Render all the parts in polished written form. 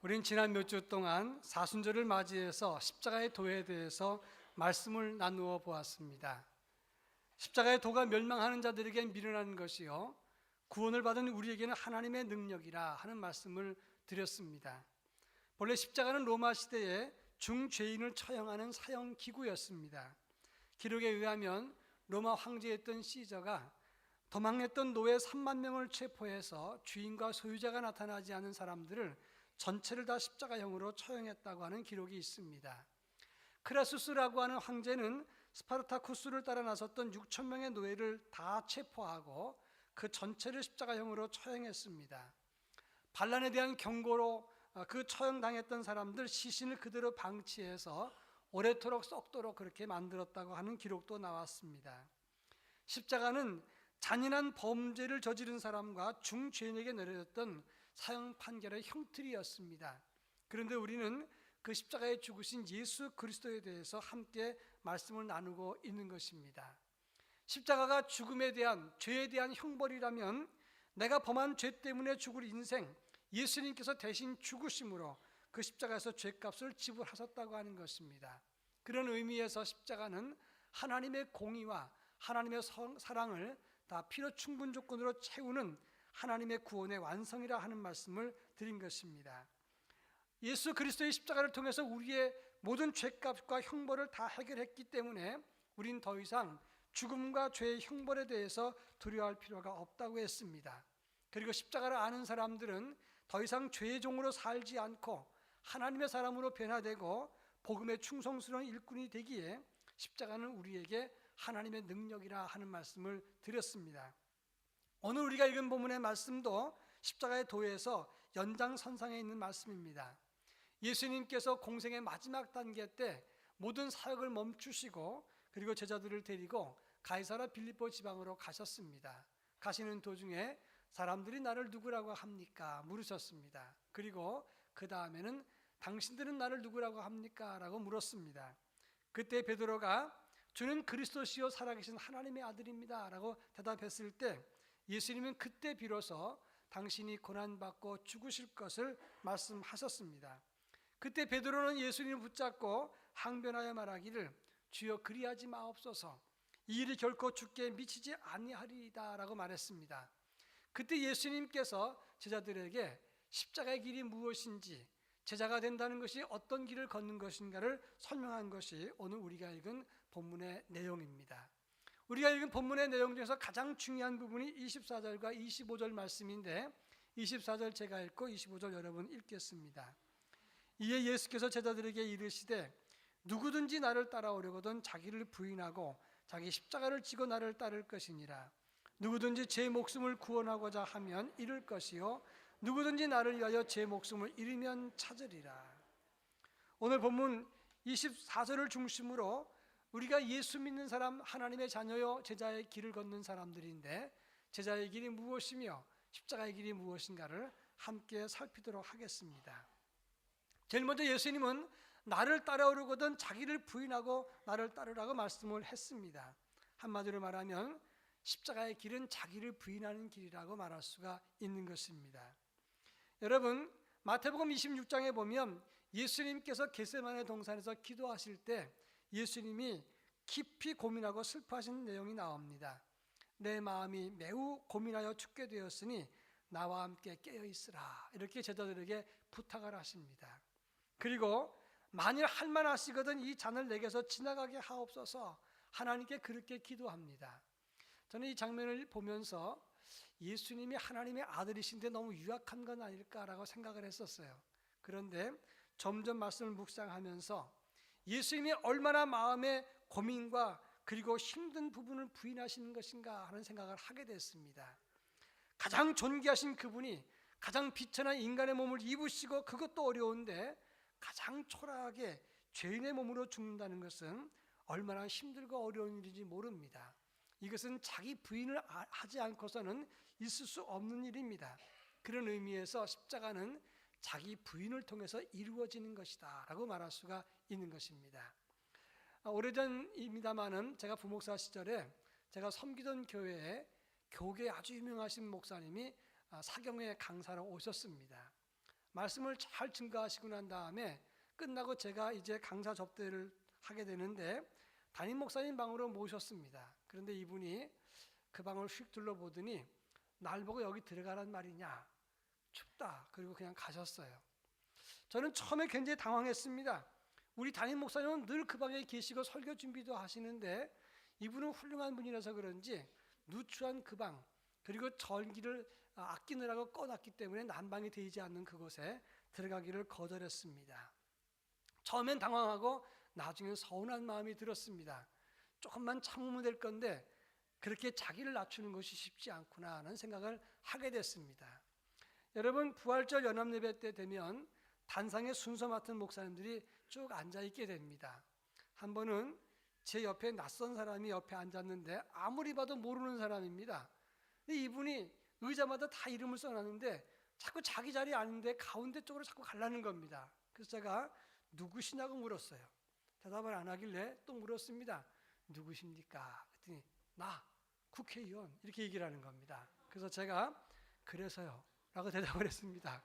우린 지난 몇 주 동안 사순절을 맞이해서 십자가의 도에 대해서 말씀을 나누어 보았습니다. 십자가의 도가 멸망하는 자들에게 미련한 것이요 구원을 받은 우리에게는 하나님의 능력이라 하는 말씀을 드렸습니다. 본래 십자가는 로마 시대에 중죄인을 처형하는 사형 기구였습니다. 기록에 의하면 로마 황제였던 시저가 도망했던 노예 3만 명을 체포해서 주인과 소유자가 나타나지 않은 사람들을 전체를 다 십자가형으로 처형했다고 하는 기록이 있습니다. 크라수스라고 하는 황제는 스파르타쿠스를 따라 나섰던 6천 명의 노예를 다 체포하고 그 전체를 십자가형으로 처형했습니다. 반란에 대한 경고로 그 처형당했던 사람들 시신을 그대로 방치해서 오래도록 썩도록 그렇게 만들었다고 하는 기록도 나왔습니다. 십자가는 잔인한 범죄를 저지른 사람과 중죄인에게 내려졌던 사형 판결의 형틀이었습니다. 그런데 우리는 그 십자가에 죽으신 예수 그리스도에 대해서 함께 말씀을 나누고 있는 것입니다. 십자가가 죽음에 대한, 죄에 대한 형벌이라면 내가 범한 죄 때문에 죽을 인생, 예수님께서 대신 죽으심으로 그 십자가에서 죄값을 지불하셨다고 하는 것입니다. 그런 의미에서 십자가는 하나님의 공의와 하나님의 사랑을 다 필요 충분 조건으로 채우는 하나님의 구원의 완성이라 하는 말씀을 드린 것입니다. 예수 그리스도의 십자가를 통해서 우리의 모든 죄값과 형벌을 다 해결했기 때문에 우린 더 이상 죽음과 죄의 형벌에 대해서 두려워할 필요가 없다고 했습니다. 그리고 십자가를 아는 사람들은 더 이상 죄의 종으로 살지 않고 하나님의 사람으로 변화되고 복음의 충성스러운 일꾼이 되기에 십자가는 우리에게 하나님의 능력이라 하는 말씀을 드렸습니다. 오늘 우리가 읽은 본문의 말씀도 십자가의 도에서 연장선상에 있는 말씀입니다. 예수님께서 공생의 마지막 단계 때 모든 사역을 멈추시고 그리고 제자들을 데리고 가이사랴 빌립보 지방으로 가셨습니다. 가시는 도중에 사람들이 나를 누구라고 합니까? 물으셨습니다. 그리고 그 다음에는 당신들은 나를 누구라고 합니까? 라고 물었습니다. 그때 베드로가 주는 그리스도시요 살아계신 하나님의 아들입니다 라고 대답했을 때 예수님은 그때 비로소 당신이 고난받고 죽으실 것을 말씀하셨습니다. 그때 베드로는 예수님을 붙잡고 항변하여 말하기를 주여 그리하지 마옵소서, 이 일이 결코 주께 미치지 아니하리이다 라고 말했습니다. 그때 예수님께서 제자들에게 십자가의 길이 무엇인지, 제자가 된다는 것이 어떤 길을 걷는 것인가를 설명한 것이 오늘 우리가 읽은 본문의 내용입니다. 우리가 읽은 본문의 내용 중에서 가장 중요한 부분이 24절과 25절 말씀인데 24절 제가 읽고 25절 여러분 읽겠습니다. 이에 예수께서 제자들에게 이르시되 누구든지 나를 따라오려거든 자기를 부인하고 자기 십자가를 지고 나를 따를 것이니라. 누구든지 제 목숨을 구원하고자 하면 잃을 것이요 누구든지 나를 위하여 제 목숨을 잃으면 찾으리라. 오늘 본문 24절을 중심으로 우리가 예수 믿는 사람, 하나님의 자녀요 제자의 길을 걷는 사람들인데 제자의 길이 무엇이며 십자가의 길이 무엇인가를 함께 살피도록 하겠습니다. 제일 먼저 예수님은 나를 따라오려거든 자기를 부인하고 나를 따르라고 말씀을 했습니다. 한마디로 말하면 십자가의 길은 자기를 부인하는 길이라고 말할 수가 있는 것입니다. 여러분, 마태복음 26장에 보면 예수님께서 겟세마네 동산에서 기도하실 때 예수님이 깊이 고민하고 슬퍼하신 내용이 나옵니다. 내 마음이 매우 고민하여 죽게 되었으니 나와 함께 깨어 있으라, 이렇게 제자들에게 부탁을 하십니다. 그리고 만일 할 만하시거든 이 잔을 내게서 지나가게 하옵소서, 하나님께 그렇게 기도합니다. 저는 이 장면을 보면서 예수님이 하나님의 아들이신데 너무 유약한 건 아닐까라고 생각을 했었어요. 그런데 점점 말씀을 묵상하면서 예수님이 얼마나 마음의 고민과 그리고 힘든 부분을 부인하시는 것인가 하는 생각을 하게 됐습니다. 가장 존귀하신 그분이 가장 비천한 인간의 몸을 입으시고 그것도 어려운데 가장 초라하게 죄인의 몸으로 죽는다는 것은 얼마나 힘들고 어려운 일인지 모릅니다. 이것은 자기 부인을 하지 않고서는 있을 수 없는 일입니다. 그런 의미에서 십자가는 자기 부인을 통해서 이루어지는 것이다 라고 말할 수가 있는 것입니다. 오래전입니다마는 제가 부목사 시절에 제가 섬기던 교회에 교계 아주 유명하신 목사님이 사경회 강사로 오셨습니다. 말씀을 잘 증거하시고 난 다음에 끝나고 제가 이제 강사 접대를 하게 되는데 담임 목사님 방으로 모셨습니다. 그런데 이분이 그 방을 휙 둘러보더니 날 보고 여기 들어가란 말이냐, 춥다, 그리고 그냥 가셨어요. 저는 처음에 굉장히 당황했습니다. 우리 담임 목사님은 늘 그 방에 계시고 설교 준비도 하시는데 이분은 훌륭한 분이라서 그런지 누추한 그 방, 그리고 전기를 아끼느라고 꺼놨기 때문에 난방이 되지 않는 그곳에 들어가기를 거절했습니다. 처음엔 당황하고 나중엔 서운한 마음이 들었습니다. 조금만 참으면 될 건데 그렇게 자기를 낮추는 것이 쉽지 않구나 하는 생각을 하게 됐습니다. 여러분, 부활절 연합예배 때 되면 단상에 순서 맡은 목사님들이 쭉 앉아있게 됩니다. 한 번은 제 옆에 낯선 사람이 옆에 앉았는데 아무리 봐도 모르는 사람입니다. 근데 이분이 의자마다 다 이름을 써놨는데 자꾸 자기 자리에 앉는데 가운데 쪽으로 자꾸 가려는 겁니다. 그래서 제가 누구시냐고 물었어요. 대답을 안 하길래 또 물었습니다. 누구십니까? 그랬더니 나 국회의원, 이렇게 얘기를 하는 겁니다. 그래서 제가 그래서요 라고 대답을 했습니다.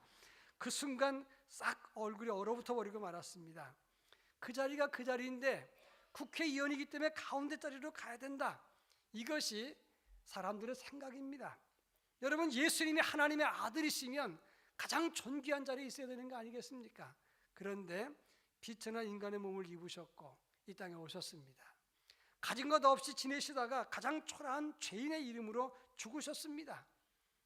그 순간 싹 얼굴이 얼어붙어 버리고 말았습니다. 그 자리가 그 자리인데 국회의원이기 때문에 가운데 자리로 가야 된다. 이것이 사람들의 생각입니다. 여러분, 예수님이 하나님의 아들이시면 가장 존귀한 자리에 있어야 되는 거 아니겠습니까? 그런데 비천한 인간의 몸을 입으셨고 이 땅에 오셨습니다. 가진 것 없이 지내시다가 가장 초라한 죄인의 이름으로 죽으셨습니다.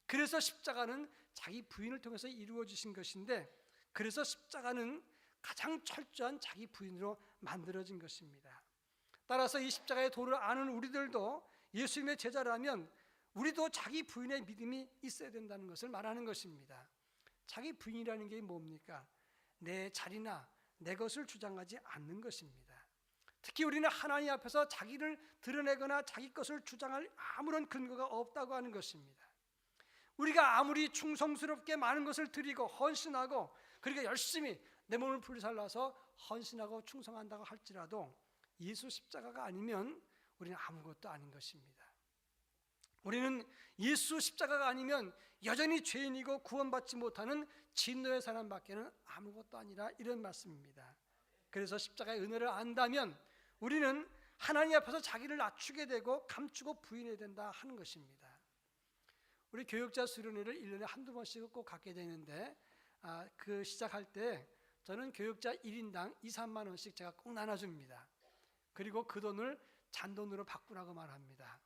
그래서 십자가는 자기 부인을 통해서 이루어지신 것인데, 그래서 십자가는 가장 철저한 자기 부인으로 만들어진 것입니다. 따라서 이 십자가의 도를 아는 우리들도 예수님의 제자라면 우리도 자기 부인의 믿음이 있어야 된다는 것을 말하는 것입니다. 자기 부인이라는 게 뭡니까? 내 자리나 내 것을 주장하지 않는 것입니다. 특히 우리는 하나님 앞에서 자기를 드러내거나 자기 것을 주장할 아무런 근거가 없다고 하는 것입니다. 우리가 아무리 충성스럽게 많은 것을 드리고 헌신하고 그리고 열심히 내 몸을 불살라서 헌신하고 충성한다고 할지라도 예수 십자가가 아니면 우리는 아무것도 아닌 것입니다. 우리는 예수 십자가가 아니면 여전히 죄인이고 구원받지 못하는 진노의 사람밖에는 아무것도 아니라, 이런 말씀입니다. 그래서 십자가의 은혜를 안다면 우리는 하나님 앞에서 자기를 낮추게 되고 감추고 부인해야 된다 하는 것입니다. 우리 교육자 수련회를 1년에 한두 번씩 꼭 갖게 되는데 그 시작할 때 저는 교육자 1인당 2, 3만 원씩 제가 꼭 나눠줍니다. 그리고 그 돈을 잔돈으로 바꾸라고 말합니다.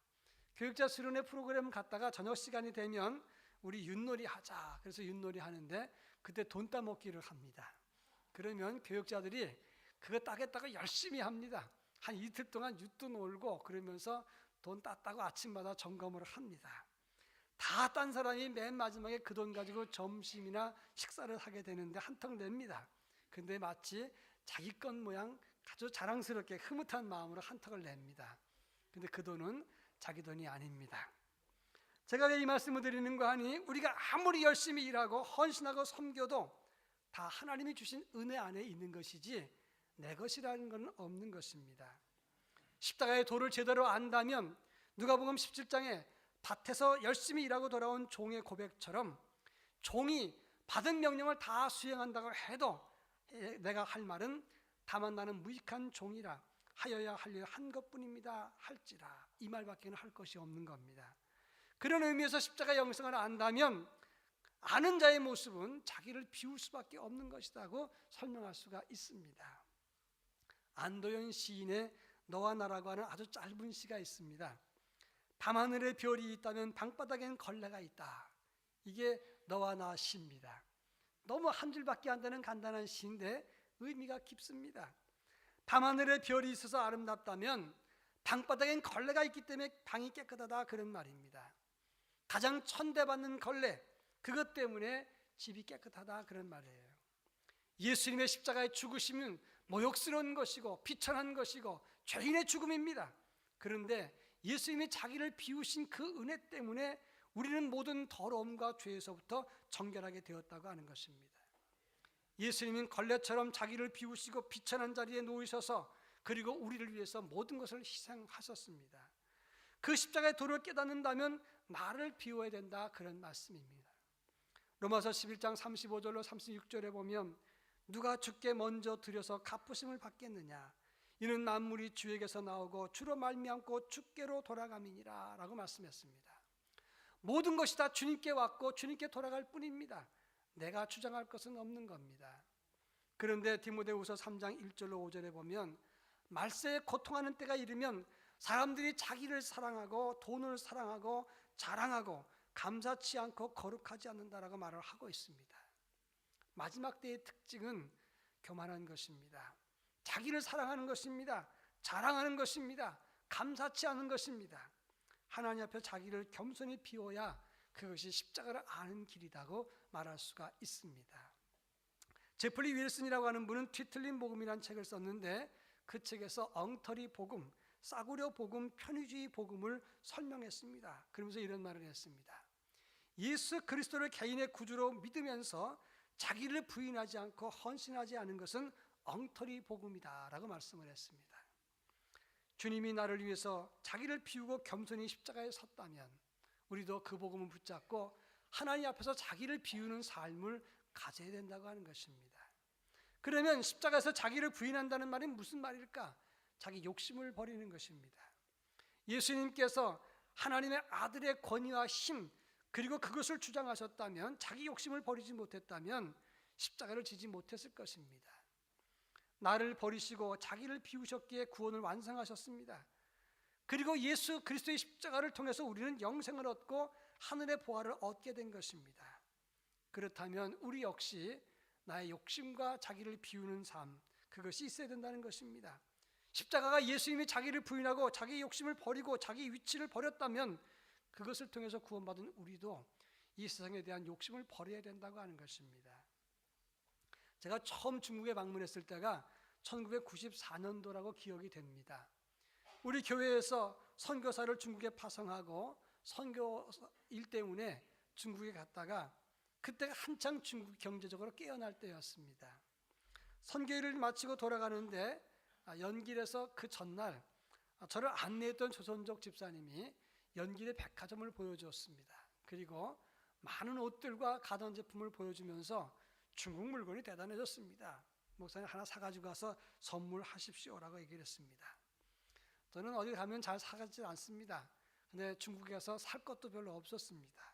교육자 수련회 프로그램 갔다가 저녁 시간이 되면 우리 윷놀이 하자. 그래서 윷놀이 하는데 그때 돈 따먹기를 합니다. 그러면 교육자들이 그거 따겠다고 열심히 합니다. 한 이틀 동안 윷도 놀고 그러면서 돈 땄다고 아침마다 점검을 합니다. 다 딴 사람이 맨 마지막에 그 돈 가지고 점심이나 식사를 하게 되는데 한턱 냅니다. 근데 마치 자기 것 모양 아주 자랑스럽게 흐뭇한 마음으로 한턱을 냅니다. 근데 그 돈은 자기 돈이 아닙니다. 제가 왜 이 말씀을 드리는 거 하니, 우리가 아무리 열심히 일하고 헌신하고 섬겨도 다 하나님이 주신 은혜 안에 있는 것이지 내 것이라는 건 없는 것입니다. 십자가의 도를 제대로 안다면 누가복음 17장에 밭에서 열심히 일하고 돌아온 종의 고백처럼 종이 받은 명령을 다 수행한다고 해도 내가 할 말은 다만 나는 무익한 종이라 하여야 할 일 한 것뿐입니다 할지라, 이 말밖에는 할 것이 없는 겁니다. 그런 의미에서 십자가 영성을 안다면 아는 자의 모습은 자기를 비울 수밖에 없는 것이라고 설명할 수가 있습니다. 안도현 시인의 너와 나라고 하는 아주 짧은 시가 있습니다. 밤하늘에 별이 있다면 방바닥엔 걸레가 있다. 이게 너와 나 시입니다. 너무 한 줄밖에 안 되는 간단한 시인데 의미가 깊습니다. 밤하늘에 별이 있어서 아름답다면 방바닥엔 걸레가 있기 때문에 방이 깨끗하다, 그런 말입니다. 가장 천대받는 걸레, 그것 때문에 집이 깨끗하다, 그런 말이에요. 예수님의 십자가의 죽으심은 모욕스러운 것이고 비천한 것이고 죄인의 죽음입니다. 그런데 예수님이 자기를 비우신 그 은혜 때문에 우리는 모든 더러움과 죄에서부터 정결하게 되었다고 하는 것입니다. 예수님은 걸레처럼 자기를 비우시고 비천한 자리에 놓이셔서 그리고 우리를 위해서 모든 것을 희생하셨습니다. 그 십자가의 도를 깨닫는다면 나를 비워야 된다, 그런 말씀입니다. 로마서 11장 35절로 36절에 보면 누가 주께 먼저 드려서 갚으심을 받겠느냐, 이는 만물이 주에게서 나오고 주로 말미암고 주께로 돌아감이니라 라고 말씀했습니다. 모든 것이 다 주님께 왔고 주님께 돌아갈 뿐입니다. 내가 주장할 것은 없는 겁니다. 그런데 디모데후서 3장 1절로 5절에 보면 말세에 고통하는 때가 이르면 사람들이 자기를 사랑하고 돈을 사랑하고 자랑하고 감사치 않고 거룩하지 않는다라고 말을 하고 있습니다. 마지막 때의 특징은 교만한 것입니다. 자기를 사랑하는 것입니다. 자랑하는 것입니다. 감사치 않은 것입니다. 하나님 앞에 자기를 겸손히 비워야 그것이 십자가를 아는 길이라고 말할 수가 있습니다. 제플리 윌슨이라고 하는 분은 뒤틀린 복음이라는 책을 썼는데 그 책에서 엉터리 복음, 싸구려 복음, 편의주의 복음을 설명했습니다. 그러면서 이런 말을 했습니다. 예수 그리스도를 개인의 구주로 믿으면서 자기를 부인하지 않고 헌신하지 않은 것은 엉터리 복음이다 라고 말씀을 했습니다. 주님이 나를 위해서 자기를 비우고 겸손히 십자가에 섰다면 우리도 그 복음을 붙잡고 하나님 앞에서 자기를 비우는 삶을 가져야 된다고 하는 것입니다. 그러면 십자가에서 자기를 부인한다는 말이 무슨 말일까? 자기 욕심을 버리는 것입니다. 예수님께서 하나님의 아들의 권위와 힘, 그리고 그것을 주장하셨다면, 자기 욕심을 버리지 못했다면 십자가를 지지 못했을 것입니다. 나를 버리시고 자기를 비우셨기에 구원을 완성하셨습니다. 그리고 예수 그리스도의 십자가를 통해서 우리는 영생을 얻고 하늘의 보화를 얻게 된 것입니다. 그렇다면 우리 역시 나의 욕심과 자기를 비우는 삶, 그것이 있어야 된다는 것입니다. 십자가가 예수님이 자기를 부인하고 자기 욕심을 버리고 자기 위치를 버렸다면 그것을 통해서 구원받은 우리도 이 세상에 대한 욕심을 버려야 된다고 하는 것입니다. 제가 처음 중국에 방문했을 때가 1994년도라고 기억이 됩니다. 우리 교회에서 선교사를 중국에 파송하고 선교 일 때문에 중국에 갔다가 그때가 한창 중국 경제적으로 깨어날 때였습니다. 선교일을 마치고 돌아가는데 연길에서 그 전날 저를 안내했던 조선족 집사님이 연길의 백화점을 보여주었습니다. 그리고 많은 옷들과 가전제품을 보여주면서 중국 물건이 대단해졌습니다. 목사님 하나 사가지고 가서 선물하십시오라고 얘기를 했습니다. 저는 어디 가면 잘 사가지 않습니다. 근데 중국에 가서 살 것도 별로 없었습니다.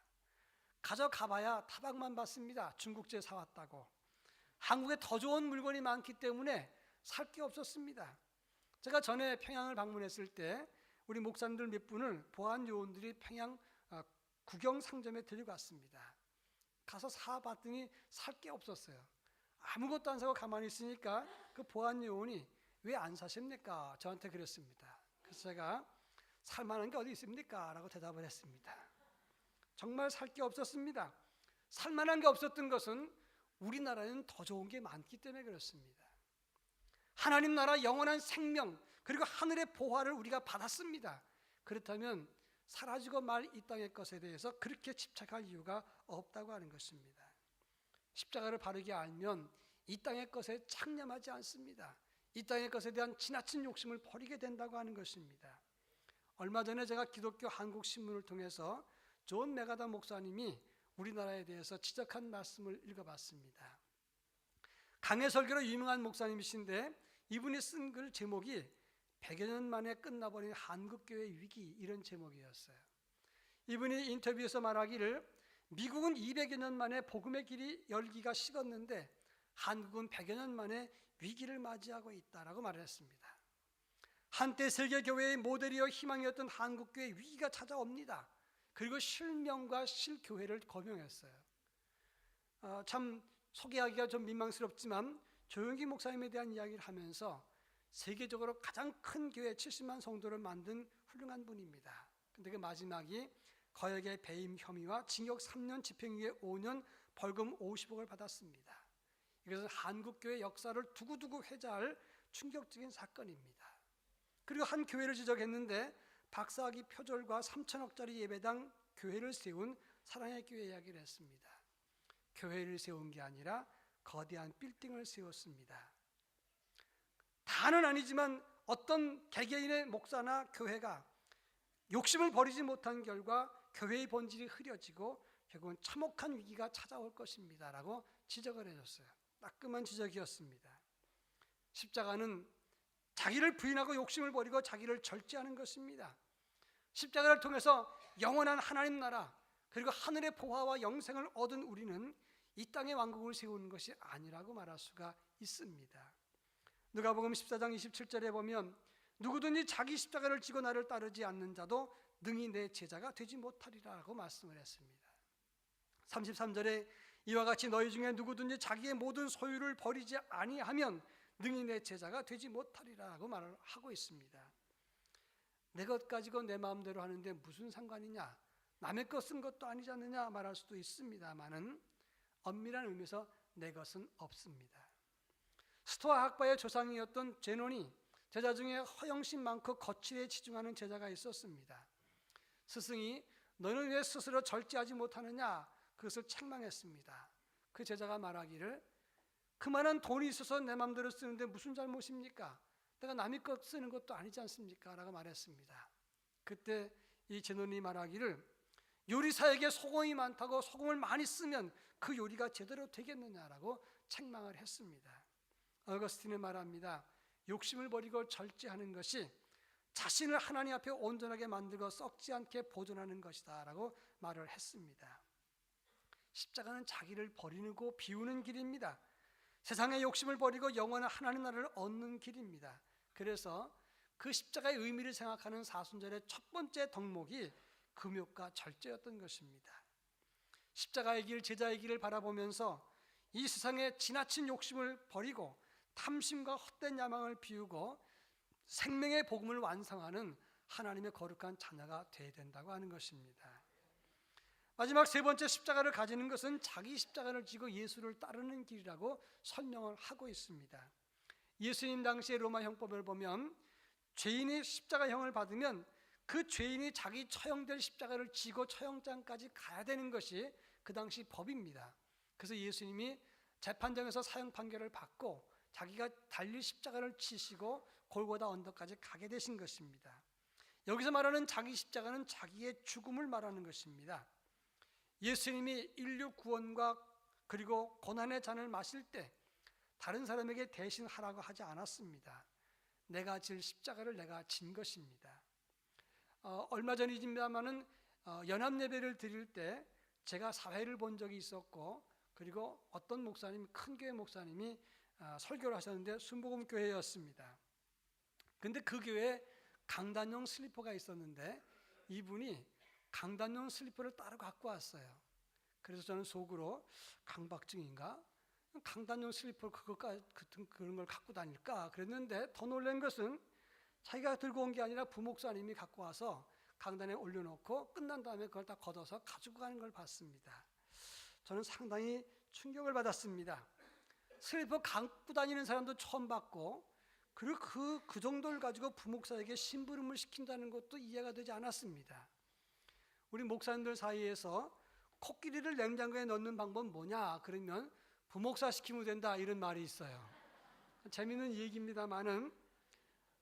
가져가봐야 타박만 받습니다. 중국제 사왔다고. 한국에 더 좋은 물건이 많기 때문에 살 게 없었습니다. 제가 전에 평양을 방문했을 때 우리 목사님들 몇 분을 보안 요원들이 평양 구경 상점에 데려갔습니다. 가서 사봤더니 살 게 없었어요. 아무것도 안 사고 가만히 있으니까 그 보안 요원이 왜 안 사십니까? 저한테 그랬습니다. 그래서 제가 살만한 게 어디 있습니까? 라고 대답을 했습니다. 정말 살 게 없었습니다. 살만한 게 없었던 것은 우리나라에는 더 좋은 게 많기 때문에 그렇습니다. 하나님 나라 영원한 생명 그리고 하늘의 보화를 우리가 받았습니다. 그렇다면 사라지고 말 이 땅의 것에 대해서 그렇게 집착할 이유가 없다고 하는 것입니다. 십자가를 바르게 알면 이 땅의 것에 창념하지 않습니다. 이 땅의 것에 대한 지나친 욕심을 버리게 된다고 하는 것입니다. 얼마 전에 제가 기독교 한국신문을 통해서 존 메가다 목사님이 우리나라에 대해서 지적한 말씀을 읽어봤습니다. 강해 설교로 유명한 목사님이신데 이분이 쓴 글 제목이 100여 년 만에 끝나버린 한국교회 위기, 이런 제목이었어요. 이분이 인터뷰에서 말하기를 미국은 200여 년 만에 복음의 길이 열기가 식었는데 한국은 100여 년 만에 위기를 맞이하고 있다라고 말을 했습니다. 한때 세계교회의 모델이요 희망이었던 한국교회 위기가 찾아옵니다. 그리고 실명과 실교회를 거명했어요. 참 소개하기가 좀 민망스럽지만 조용기 목사님에 대한 이야기를 하면서 세계적으로 가장 큰 교회 70만 성도를 만든 훌륭한 분입니다. 근데 그 마지막이 거액의 배임 혐의와 징역 3년 집행유예 5년 벌금 50억을 받았습니다. 이것은 한국교회 역사를 두고두고 회자할 충격적인 사건입니다. 그리고 한 교회를 지적했는데 박사학위 표절과 3천억짜리 예배당 교회를 세운 사랑의 교회 이야기를 했습니다. 교회를 세운 게 아니라 거대한 빌딩을 세웠습니다. 다는 아니지만 어떤 개개인의 목사나 교회가 욕심을 버리지 못한 결과 교회의 본질이 흐려지고 결국은 참혹한 위기가 찾아올 것입니다 라고 지적을 해줬어요. 따끔한 지적이었습니다. 십자가는 자기를 부인하고 욕심을 버리고 자기를 절제하는 것입니다. 십자가를 통해서 영원한 하나님 나라 그리고 하늘의 보화와 영생을 얻은 우리는 이 땅의 왕국을 세우는 것이 아니라고 말할 수가 있습니다. 누가복음 14장 27절에 보면 누구든지 자기 십자가를 지고 나를 따르지 않는 자도 능히 내 제자가 되지 못하리라고 말씀을 했습니다. 33절에 이와 같이 너희 중에 누구든지 자기의 모든 소유를 버리지 아니하면 능히 내 제자가 되지 못하리라고 말을 하고 있습니다. 내 것 가지고 내 마음대로 하는데 무슨 상관이냐, 남의 것 쓴 것도 아니지 않느냐 말할 수도 있습니다만은 엄밀한 의미에서 내 것은 없습니다. 스토아 학파의 조상이었던 제논이 제자 중에 허영심 많고 거칠에 치중하는 제자가 있었습니다. 스승이 너는 왜 스스로 절제하지 못하느냐 그것을 책망했습니다. 그 제자가 말하기를 그만한 돈이 있어서 내 마음대로 쓰는데 무슨 잘못입니까? 내가 남의 것 쓰는 것도 아니지 않습니까? 라고 말했습니다. 그때 이 제논이 말하기를 요리사에게 소금이 많다고 소금을 많이 쓰면 그 요리가 제대로 되겠느냐라고 책망을 했습니다. 어거스틴은 말합니다. 욕심을 버리고 절제하는 것이 자신을 하나님 앞에 온전하게 만들고 썩지 않게 보존하는 것이다 라고 말을 했습니다. 십자가는 자기를 버리고 비우는 길입니다. 세상의 욕심을 버리고 영원한 하나님 나라를 얻는 길입니다. 그래서 그 십자가의 의미를 생각하는 사순절의 첫 번째 덕목이 금욕과 절제였던 것입니다. 십자가의 길, 제자의 길을 바라보면서 이 세상의 지나친 욕심을 버리고 탐심과 헛된 야망을 비우고 생명의 복음을 완성하는 하나님의 거룩한 자녀가 되어야 된다고 하는 것입니다. 마지막 세 번째 십자가를 가지는 것은 자기 십자가를 지고 예수를 따르는 길이라고 설명을 하고 있습니다. 예수님 당시의 로마 형법을 보면 죄인이 십자가형을 받으면 그 죄인이 자기 처형될 십자가를 지고 처형장까지 가야 되는 것이 그 당시 법입니다. 그래서 예수님이 재판정에서 사형 판결을 받고 자기가 달릴 십자가를 치시고 골고다 언덕까지 가게 되신 것입니다. 여기서 말하는 자기 십자가는 자기의 죽음을 말하는 것입니다. 예수님이 인류 구원과 그리고 고난의 잔을 마실 때 다른 사람에게 대신 하라고 하지 않았습니다. 내가 질 십자가를 내가 진 것입니다. 얼마 전이지만은 연합 예배를 드릴 때 제가 사회를 본 적이 있었고 그리고 어떤 목사님, 큰 교회 목사님이 설교를 하셨는데 순복음 교회였습니다. 근데 그 교회에 강단용 슬리퍼가 있었는데 이분이 강단용 슬리퍼를 따로 갖고 왔어요. 그래서 저는 속으로 강박증인가? 강단용 슬리퍼 그런 걸 갖고 다닐까? 그랬는데 더 놀란 것은 자기가 들고 온 게 아니라 부목사님이 갖고 와서 강단에 올려놓고 끝난 다음에 그걸 다 걷어서 가지고 가는 걸 봤습니다. 저는 상당히 충격을 받았습니다. 슬리퍼 갖고 다니는 사람도 처음 봤고 그리고 그 정도를 가지고 부목사에게 심부름을 시킨다는 것도 이해가 되지 않았습니다. 우리 목사님들 사이에서 코끼리를 냉장고에 넣는 방법은 뭐냐? 그러면 부목사 시키면 된다 이런 말이 있어요. 재미있는 얘기입니다만은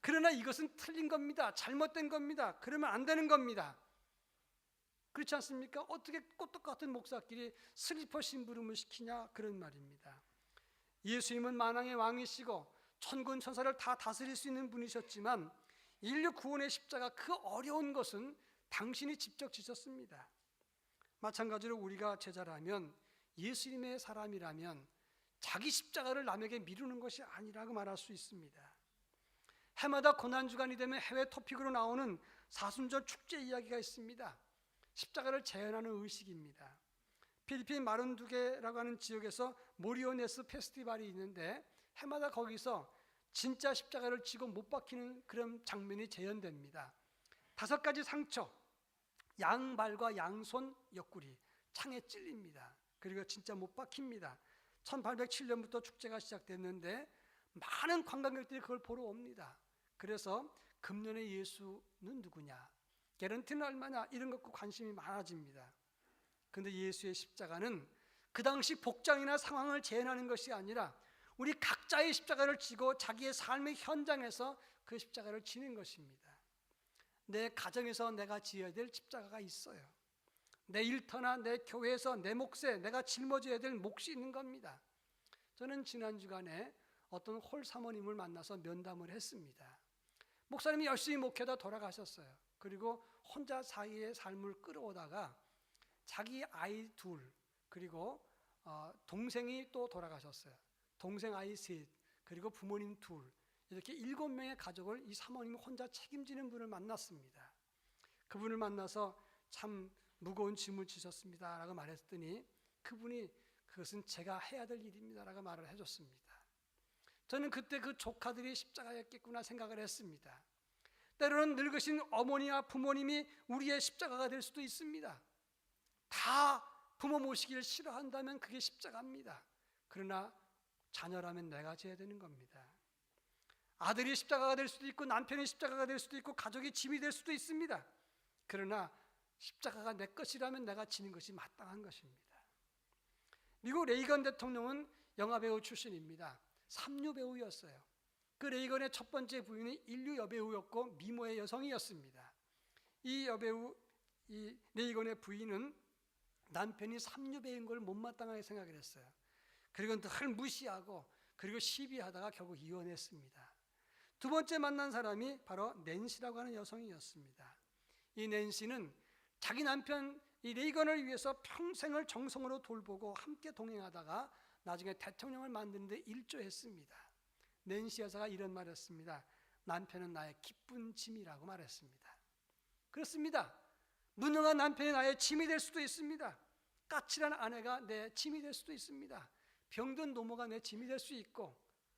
그러나 이것은 틀린 겁니다. 잘못된 겁니다. 그러면 안 되는 겁니다. 그렇지 않습니까? 어떻게 똑같은 목사끼리 슬리퍼 심부름을 시키냐 그런 말입니다. 예수님은 만왕의 왕이시고 천군 천사를 다 다스릴 수 있는 분이셨지만 인류 구원의 십자가 그 어려운 것은 당신이 직접 지셨습니다. 마찬가지로 우리가 제자라면 예수님의 사람이라면 자기 십자가를 남에게 미루는 것이 아니라고 말할 수 있습니다. 해마다 고난주간이 되면 해외 토픽으로 나오는 사순절 축제 이야기가 있습니다. 십자가를 재현하는 의식입니다. 필리핀 마룬두게라고 하는 지역에서 모리오네스 페스티벌이 있는데 해마다 거기서 진짜 십자가를 지고 못 박히는 그런 장면이 재현됩니다. 5가지 상처, 양발과 양손 옆구리, 창에 찔립니다. 그리고 진짜 못 박힙니다. 1807년부터 축제가 시작됐는데 많은 관광객들이 그걸 보러 옵니다. 그래서 금년의 예수는 누구냐, 개런티는 얼마냐 이런 것과 관심이 많아집니다. 그런데 예수의 십자가는 그 당시 복장이나 상황을 재현하는 것이 아니라 우리 각자의 십자가를 지고 자기의 삶의 현장에서 그 십자가를 지는 것입니다. 내 가정에서 내가 지어야 될 십자가가 있어요. 내 일터나 내 교회에서 내 몫에 내가 짊어져야 될 몫이 있는 겁니다. 저는 지난 주간에 어떤 홀 사모님을 만나서 면담을 했습니다. 목사님이 열심히 목회다 돌아가셨어요. 그리고 혼자 자기의 삶을 끌어오다가 자기 아이 둘, 그리고 동생이 또 돌아가셨어요. 동생 아이 셋, 그리고 부모님 둘, 이렇게 7명의 가족을 이 사모님이 혼자 책임지는 분을 만났습니다. 그분을 만나서 참 무거운 짐을 지셨습니다 라고 말했더니 그분이 그것은 제가 해야 될 일입니다 라고 말을 해줬습니다. 저는 그때 그 조카들이 십자가였겠구나 생각을 했습니다. 때로는 늙으신 어머니와 부모님이 우리의 십자가가 될 수도 있습니다. 다 부모 모시기를 싫어한다면 그게 십자가입니다. 그러나 자녀라면 내가 져야 되는 겁니다. 아들이 십자가가 될 수도 있고 남편이 십자가가 될 수도 있고 가족이 짐이 될 수도 있습니다. 그러나 십자가가 내 것이라면 내가 지는 것이 마땅한 것입니다. 미국 레이건 대통령은 영화배우 출신입니다. 삼류 배우였어요. 그 레이건의 첫 번째 부인은 인류 여배우였고 미모의 여성이었습니다. 이 여배우, 이 레이건의 부인은 남편이 삼류 배우인 걸 못마땅하게 생각을 했어요. 그리고 늘 무시하고 그리고 시비하다가 결국 이혼했습니다. 두 번째 만난 사람이 바로 낸시라고 하는 여성이었습니다. 이 낸시는 자기 남편 이 레이건을 위해서 평생을 정성으로 돌보고 함께 동행하다가 나중에 대통령을 만드는 데 일조했습니다. 낸시 여사가 이런 말을 했습니다. 남편은 나의 기쁜 짐이라고 말했습니다. 그렇습니다. 무능한 남편이 나의 짐이 될 수도 있습니다. 까칠한 아내가 내 짐이 될 수도 있습니다. 병든 노모가 내 짐이 될 수 있고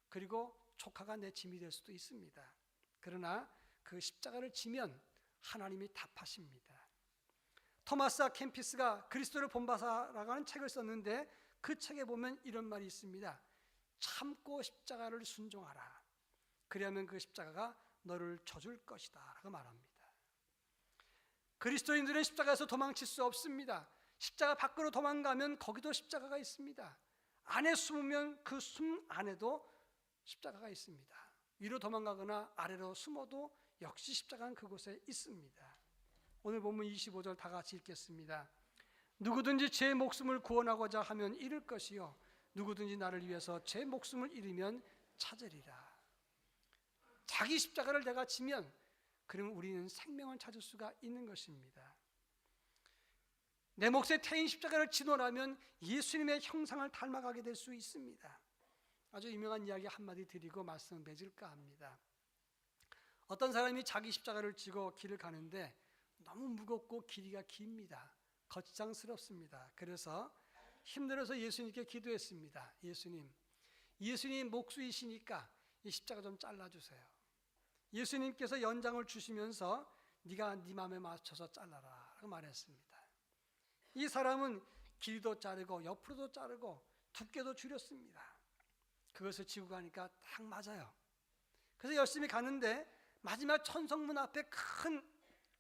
그리고 조카가 내 짐이 될 수도 있습니다. 그러나 그 십자가를 지면 하나님이 답하십니다. 토마스 아 캠피스가 그리스도를 본받아라고 하는 책을 썼는데 그 책에 보면 이런 말이 있습니다. 참고 십자가를 순종하라. 그리하면 그 십자가가 너를 져줄 것이다 라고 말합니다. 그리스도인들은 십자가에서 도망칠 수 없습니다. 십자가 밖으로 도망가면 거기도 십자가가 있습니다. 안에 숨으면 그 숨 안에도 십자가가 있습니다. 위로 도망가거나 아래로 숨어도 역시 십자가는 그곳에 있습니다. 오늘 본문 25절 다 같이 읽겠습니다. 누구든지 제 목숨을 구원하고자 하면 잃을 것이요 누구든지 나를 위해서 제 목숨을 잃으면 찾으리라. 자기 십자가를 내가 지면 그러면 우리는 생명을 찾을 수가 있는 것입니다. 내 몫에 태인 십자가를 지노라면 예수님의 형상을 닮아가게 될 수 있습니다. 아주 유명한 이야기 한마디 드리고 말씀을 맺을까 합니다. 어떤 사람이 자기 십자가를 지고 길을 가는데 너무 무겁고 길이가 깁니다. 거창스럽습니다. 그래서 힘들어서 예수님께 기도했습니다. 예수님 목수이시니까 이 십자가 좀 잘라주세요. 예수님께서 연장을 주시면서 네가 네 마음에 맞춰서 잘라라 라고 말했습니다. 이 사람은 길도 자르고 옆으로도 자르고 두께도 줄였습니다. 그것을 지고 가니까 딱 맞아요. 그래서 열심히 가는데 마지막 천성문 앞에 큰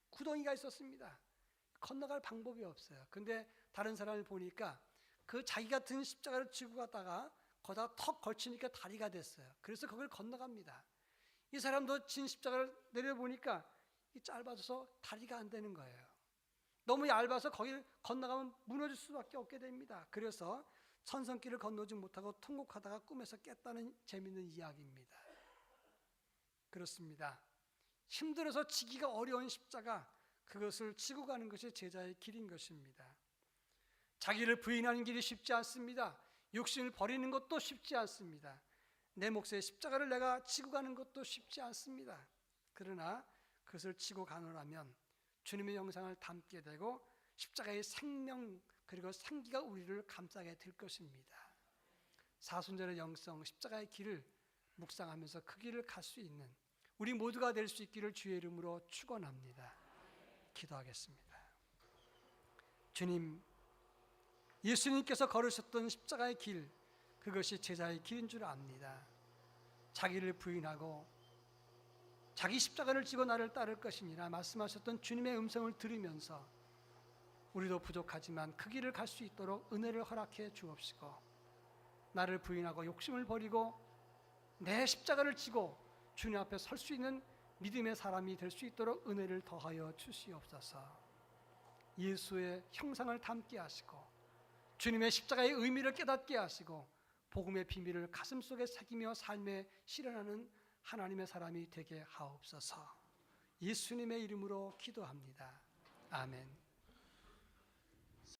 구덩이가 있었습니다. 건너갈 방법이 없어요. 근데 다른 사람을 보니까 그 자기 같은 십자가를 지고 갔다가 거기다 턱 걸치니까 다리가 됐어요. 그래서 그걸 건너갑니다. 이 사람도 진 십자가를 내려보니까 짧아져서 다리가 안 되는 거예요. 너무 얇아서 거기를 건너가면 무너질 수밖에 없게 됩니다. 그래서 천성길을 건너지 못하고 통곡하다가 꿈에서 깼다는 재미있는 이야기입니다. 그렇습니다. 힘들어서 지기가 어려운 십자가, 그것을 지고 가는 것이 제자의 길인 것입니다. 자기를 부인하는 길이 쉽지 않습니다. 욕심을 버리는 것도 쉽지 않습니다. 내 몫의 십자가를 내가 지고 가는 것도 쉽지 않습니다. 그러나 그것을 지고 가노라면 주님의 영상을 담게 되고 십자가의 생명 그리고 생기가 우리를 감싸게 될 것입니다. 사순절의 영성, 십자가의 길을 묵상하면서 그 길을 갈 수 있는 우리 모두가 될 수 있기를 주의 이름으로 축원합니다. 기도하겠습니다. 주님, 예수님께서 걸으셨던 십자가의 길, 그것이 제자의 길인 줄 압니다. 자기를 부인하고 자기 십자가를 지고 나를 따를 것이니라 말씀하셨던 주님의 음성을 들으면서 우리도 부족하지만 그 길을 갈 수 있도록 은혜를 허락해 주옵시고, 나를 부인하고 욕심을 버리고 내 십자가를 지고 주님 앞에 설 수 있는 믿음의 사람이 될 수 있도록 은혜를 더하여 주시옵소서. 예수의 형상을 담게 하시고 주님의 십자가의 의미를 깨닫게 하시고 복음의 비밀을 가슴속에 새기며 삶에 실현하는 하나님의 사람이 되게 하옵소서. 예수님의 이름으로 기도합니다. 아멘.